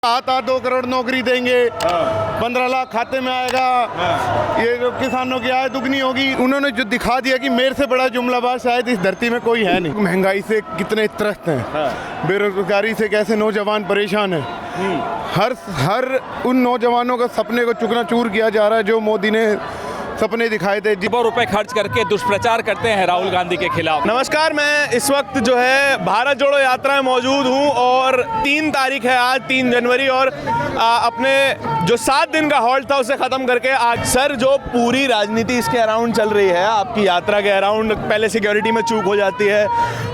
आता 2 करोड़ नौकरी देंगे, 15 लाख खाते में आएगा, ये जो किसानों की आय दुगनी होगी। उन्होंने जो दिखा दिया कि मेरे से बड़ा जुमलाबाज शायद इस धरती में कोई है नहीं। महंगाई से कितने त्रस्त हैं, बेरोजगारी से कैसे नौजवान परेशान हैं। हर उन नौजवानों का सपने को चूकना-चूर किया जा रहा है जो मोदी ने सपने दिखाए थे। अरबों रुपए खर्च करके दुष्प्रचार करते हैं राहुल गांधी के खिलाफ। नमस्कार, मैं इस वक्त जो है भारत जोड़ो यात्रा में मौजूद हूं और 3 तारीख है आज, 3 जनवरी, और अपने जो 7 दिन का हॉल्ट था उसे ख़त्म करके आज सर जो पूरी राजनीति इसके अराउंड चल रही है, आपकी यात्रा के अराउंड, पहले सिक्योरिटी में चूक हो जाती है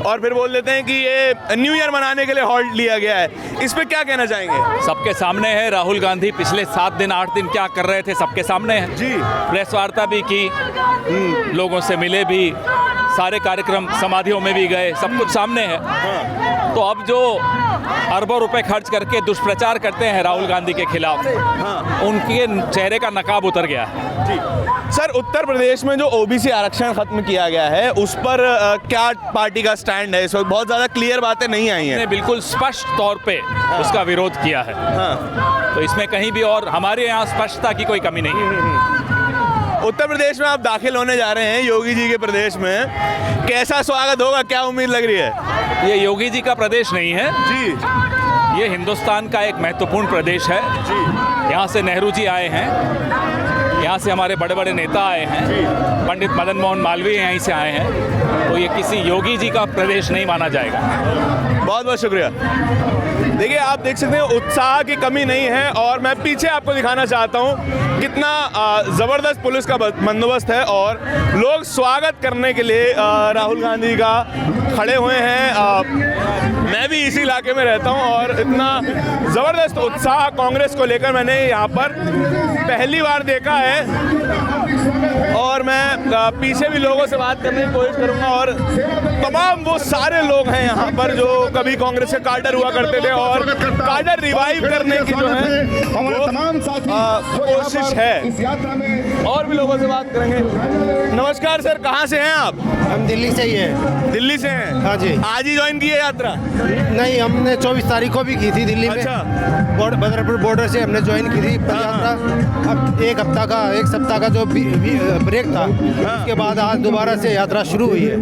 और फिर बोल देते हैं कि ये न्यू ईयर मनाने के लिए हॉल्ट लिया गया है, इस पर क्या कहना चाहेंगे? सबके सामने है, राहुल गांधी पिछले 7 दिन 8 दिन क्या कर रहे थे सबके सामने है जी। प्रेस वार्ता भी की, लोगों से मिले भी, सारे कार्यक्रम समाधियों में भी गए, सब कुछ सामने है। तो अब जो अरबों रुपए खर्च करके दुष्प्रचार करते हैं राहुल गांधी के खिलाफ, उनके चेहरे का नकाब उतर गया है। जी सर, उत्तर प्रदेश में जो ओबीसी आरक्षण खत्म किया गया है उस पर क्या पार्टी का स्टैंड है? इस वक्त बहुत ज़्यादा क्लियर बातें नहीं आई हैं। बिल्कुल स्पष्ट तौर पे उसका विरोध किया है। तो इसमें कहीं भी और हमारे यहाँ स्पष्टता की कोई कमी नहीं है। उत्तर प्रदेश में आप दाखिल होने जा रहे हैं, योगी जी के प्रदेश में, कैसा स्वागत होगा, क्या उम्मीद लग रही है? ये योगी जी का प्रदेश नहीं है जी, ये हिंदुस्तान का एक महत्वपूर्ण प्रदेश है जी। यहाँ से नेहरू जी आए हैं, यहाँ से हमारे बड़े बड़े नेता आए हैं, पंडित मदन मोहन मालवीय यहीं से आए हैं, तो ये किसी योगी जी का प्रदेश नहीं माना जाएगा। बहुत बहुत शुक्रिया। देखिए, आप देख सकते हैं उत्साह की कमी नहीं है और मैं पीछे आपको दिखाना चाहता हूँ कितना ज़बरदस्त पुलिस का बंदोबस्त है और लोग स्वागत करने के लिए राहुल गांधी का खड़े हुए हैं। मैं भी इसी इलाके में रहता हूँ और इतना ज़बरदस्त उत्साह कांग्रेस को लेकर मैंने यहाँ पर पहली बार देखा है और मैं पीछे भी लोगों से बात करने की कोशिश करूँगा और तमाम वो सारे लोग हैं यहाँ पर जो कभी कांग्रेस के कार्डर हुआ करते थे और कार्डर रिवाइव करने की जो है कोशिश है। और भी लोगों से बात करेंगे। नमस्कार सर, कहाँ से हैं आप? हम दिल्ली से ही हैं। दिल्ली से हैं? हाँ जी। आज ही ज्वाइन की है यात्रा? नहीं, हमने 24 तारीख को भी की थी दिल्ली में। अच्छा। बदरपुर बॉर्डर से हमने ज्वाइन की थी यात्रा। अब एक सप्ताह का जो ब्रेक था, उसके बाद आज दोबारा से यात्रा शुरू हुई है।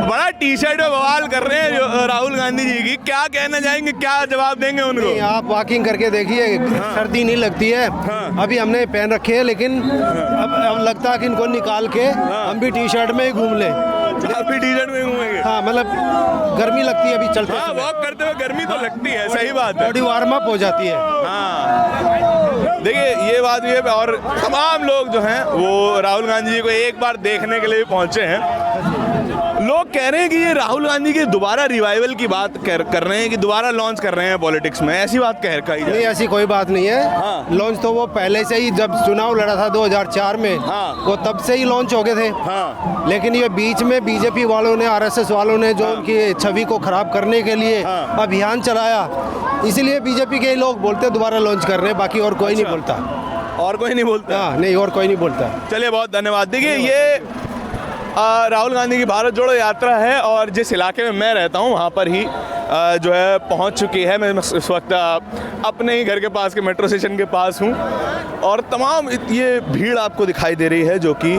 बड़ा टी शर्ट में बवाल कर रहे हैं जो राहुल गांधी जी की, क्या कहना चाहेंगे, क्या जवाब देंगे उनको? आप वॉकिंग करके देखिए, सर्दी नहीं लगती है। अभी हमने पहन रखे हैं, लेकिन अब लगता है कि इनको निकाल के हम भी टी शर्ट में ही घूम लें। आप भी टी शर्ट में घूमेंगे? हाँ, मतलब गर्मी लगती है अभी चलते हाँ, वॉक करते हुए गर्मी तो लगती है, सही बात है। बॉडी वार्म अप हो जाती है। हाँ, देखिए ये बात भी है और तमाम लोग जो हैं वो राहुल गांधी जी को एक बार देखने के लिए पहुंचे हैं। लोग कह रहे हैं कि ये राहुल गांधी के दोबारा रिवाइवल की बात कर रहे हैं कि दोबारा लॉन्च कर रहे हैं पॉलिटिक्स में, ऐसी बात कही नहीं, ऐसी कोई बात नहीं है। हाँ। लॉन्च तो वो पहले से ही, जब चुनाव लड़ा था 2004 में, हाँ। वो तब से ही लॉन्च हो गए थे। हाँ। लेकिन ये बीच में बीजेपी वालों ने, आरएसएस वालों ने जो उनकी छवि को खराब करने के लिए अभियान चलाया, इसलिए बीजेपी के लोग बोलते दोबारा लॉन्च कर रहे हैं, बाकी और कोई नहीं बोलता। और कोई नहीं बोलता? हाँ, नहीं, और कोई नहीं बोलता। चलिए, बहुत धन्यवाद। देखिए, ये राहुल गांधी की भारत जोड़ो यात्रा है और जिस इलाके में मैं रहता हूँ वहाँ पर ही जो है पहुँच चुकी है। मैं इस वक्त अपने ही घर के पास के मेट्रो स्टेशन के पास हूँ और तमाम ये भीड़ आपको दिखाई दे रही है जो कि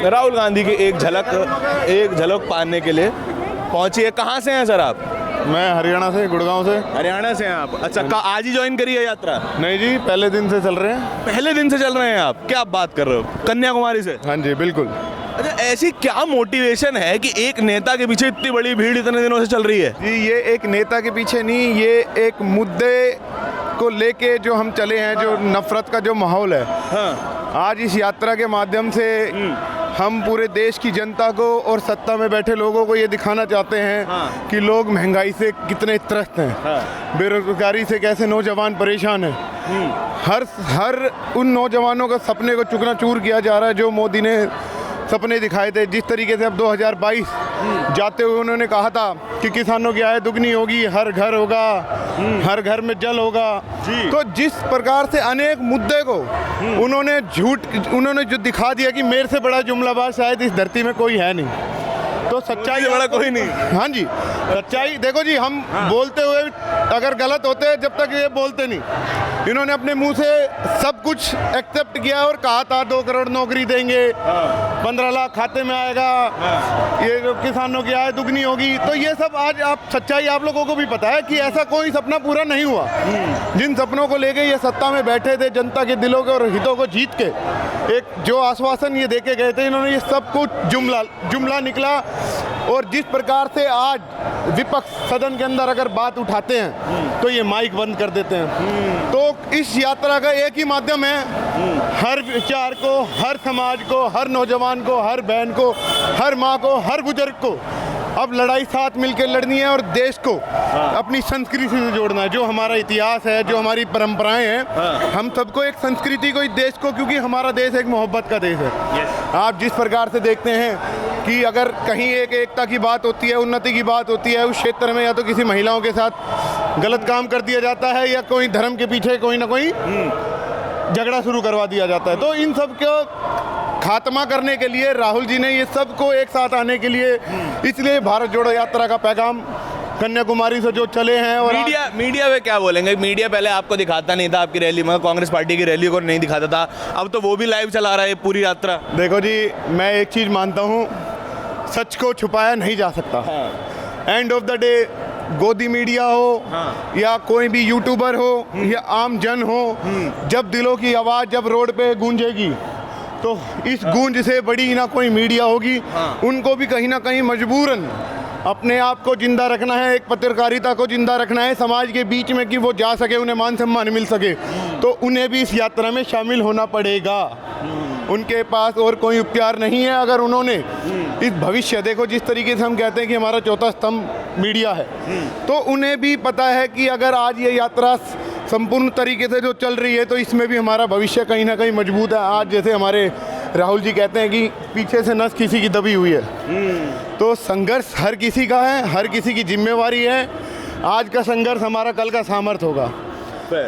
राहुल गांधी की एक झलक पाने के लिए पहुँची है। कहाँ से हैं सर आप? मैं हरियाणा से, गुड़गांव से। हरियाणा से हैं आप? अच्छा, आज ही ज्वाइन करी है यात्रा? नहीं जी, पहले दिन से चल रहे हैं। पहले दिन से चल रहे हैं आप? क्या आप बात कर रहे हो, कन्याकुमारी से? हाँ जी, बिल्कुल। अच्छा, ऐसी क्या मोटिवेशन है कि एक नेता के पीछे इतनी बड़ी भीड़ इतने दिनों से चल रही है? जी, ये एक नेता के पीछे नहीं, ये एक मुद्दे को लेके जो हम चले हैं, जो नफरत का जो माहौल है। हाँ। आज इस यात्रा के माध्यम से हम पूरे देश की जनता को और सत्ता में बैठे लोगों को ये दिखाना चाहते हैं कि लोग महंगाई से कितने त्रस्त हैं, बेरोजगारी से कैसे नौजवान परेशान हैं। हर उन नौजवानों का सपने को चूकना-चूर किया जा रहा है जो मोदी ने सपने दिखाए थे। जिस तरीके से अब 2022 जाते हुए उन्होंने कहा था कि किसानों की आय दुगनी होगी, हर घर होगा, हर घर में जल होगा। तो जिस प्रकार से अनेक मुद्दे को उन्होंने जो दिखा दिया कि मेरे से बड़ा जुमलाबाज शायद इस धरती में कोई है नहीं। तो सच्चाई बड़ा कोई नहीं। हाँ जी, सच्चाई देखो जी, हम बोलते हुए अगर गलत होते हैं जब तक ये बोलते नहीं, इन्होंने अपने मुंह से सब कुछ एक्सेप्ट किया और कहा था 2 करोड़ नौकरी देंगे, 15 लाख खाते में आएगा, ये जो किसानों की आय दुगनी होगी। तो ये सब आज आप सच्चाई आप लोगों को भी पता है कि ऐसा कोई सपना पूरा नहीं हुआ। जिन सपनों को लेके ये सत्ता में बैठे थे, जनता के दिलों के और हितों को जीत के एक जो आश्वासन ये देके गए थे, इन्होंने ये सब कुछ जुमला निकला। और जिस प्रकार से आज विपक्ष सदन के अंदर अगर बात उठाते हैं तो ये माइक बंद कर देते हैं। तो इस यात्रा का एक ही माध्यम है, हर विचार को, हर समाज को, हर नौजवान को, हर बहन को, हर माँ को, हर बुजुर्ग को अब लड़ाई साथ मिलकर लड़नी है और देश को अपनी संस्कृति से जोड़ना है। जो हमारा इतिहास है, जो हमारी परंपराएं हैं, हम सबको एक संस्कृति को, इस देश को, क्योंकि हमारा देश एक मोहब्बत का देश है। आप जिस प्रकार से देखते हैं कि अगर कहीं एक एकता की बात होती है, उन्नति की बात होती है, उस क्षेत्र में या तो किसी महिलाओं के साथ गलत काम कर दिया जाता है या कोई धर्म के पीछे कोई ना कोई झगड़ा शुरू करवा दिया जाता है। तो इन सब को खात्मा करने के लिए राहुल जी ने ये सबको एक साथ आने के लिए, इसलिए भारत जोड़ो यात्रा का पैगाम कन्याकुमारी से जो चले हैं। और मीडिया में क्या बोलेंगे? मीडिया पहले आपको दिखाता नहीं था, आपकी रैली में कांग्रेस पार्टी की रैली को नहीं दिखाता था, अब तो वो भी लाइव चला रहा है पूरी यात्रा। देखो जी, मैं एक चीज़ मानता हूँ, सच को छुपाया नहीं जा सकता। एंड ऑफ द डे गोदी मीडिया हो या कोई भी यूट्यूबर हो या आम जन हो, जब दिलों की आवाज़ जब रोड पे गूंजेगी तो इस गूंज से बड़ी ना कोई मीडिया होगी। उनको भी कहीं ना कहीं मजबूरन अपने आप को जिंदा रखना है, एक पत्रकारिता को जिंदा रखना है समाज के बीच में, कि वो जा सके, उन्हें मान सम्मान मिल सके। तो उन्हें भी इस यात्रा में शामिल होना पड़ेगा। उनके पास और कोई उपचार नहीं है। अगर उन्होंने इस भविष्य, देखो जिस तरीके से हम कहते हैं कि हमारा चौथा स्तंभ मीडिया है, तो उन्हें भी पता है कि अगर आज ये यात्रा संपूर्ण तरीके से जो चल रही है तो इसमें भी हमारा भविष्य कहीं ना कहीं मजबूत है। आज जैसे हमारे राहुल जी कहते हैं कि पीछे से नस किसी की दबी हुई है, तो संघर्ष हर किसी का है, हर किसी की जिम्मेवारी है। आज का संघर्ष हमारा कल का सामर्थ्य होगा।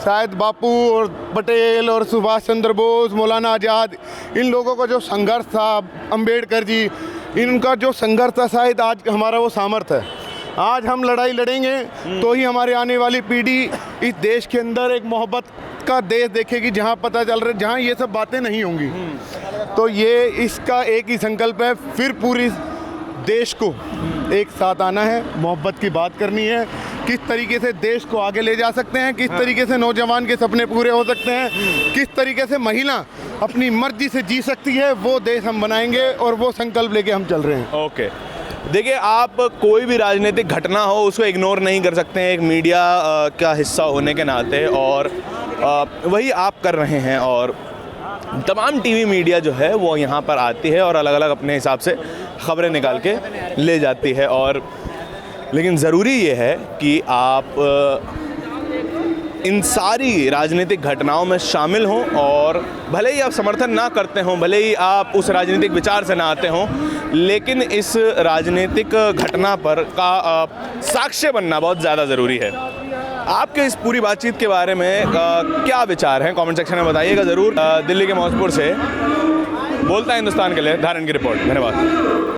शायद बापू और पटेल और सुभाष चंद्र बोस, मौलाना आज़ाद, इन लोगों का जो संघर्ष था, अंबेडकर जी, इनका जो संघर्ष था, शायद आज हमारा वो सामर्थ्य है। आज हम लड़ाई लड़ेंगे तो ही हमारे आने वाली पीढ़ी इस देश के अंदर एक मोहब्बत का देश देखेगी, जहाँ पता चल रहा है, जहाँ ये सब बातें नहीं होंगी। तो ये इसका एक ही संकल्प है, फिर पूरी देश को एक साथ आना है, मोहब्बत की बात करनी है, किस तरीके से देश को आगे ले जा सकते हैं, किस तरीके से नौजवान के सपने पूरे हो सकते हैं, किस तरीके से महिला अपनी मर्जी से जी सकती है, वो देश हम बनाएंगे और वो संकल्प लेके हम चल रहे हैं। ओके, देखिए, आप कोई भी राजनीतिक घटना हो उसको इग्नोर नहीं कर सकते हैं एक मीडिया का हिस्सा होने के नाते, और वही आप कर रहे हैं। और तमाम टीवी मीडिया जो है वो यहाँ पर आती है और अलग अलग अपने हिसाब से ख़बरें निकाल के ले जाती है। और लेकिन ज़रूरी ये है कि आप इन सारी राजनीतिक घटनाओं में शामिल हों, और भले ही आप समर्थन ना करते हों, भले ही आप उस राजनीतिक विचार से ना आते हों, लेकिन इस राजनीतिक घटना पर का साक्ष्य बनना बहुत ज़्यादा ज़रूरी है। आपके इस पूरी बातचीत के बारे में क्या विचार हैं, कमेंट सेक्शन में बताइएगा ज़रूर। दिल्ली के मौजपुर से बोलता है हिंदुस्तान के लिए धारण की रिपोर्ट। धन्यवाद।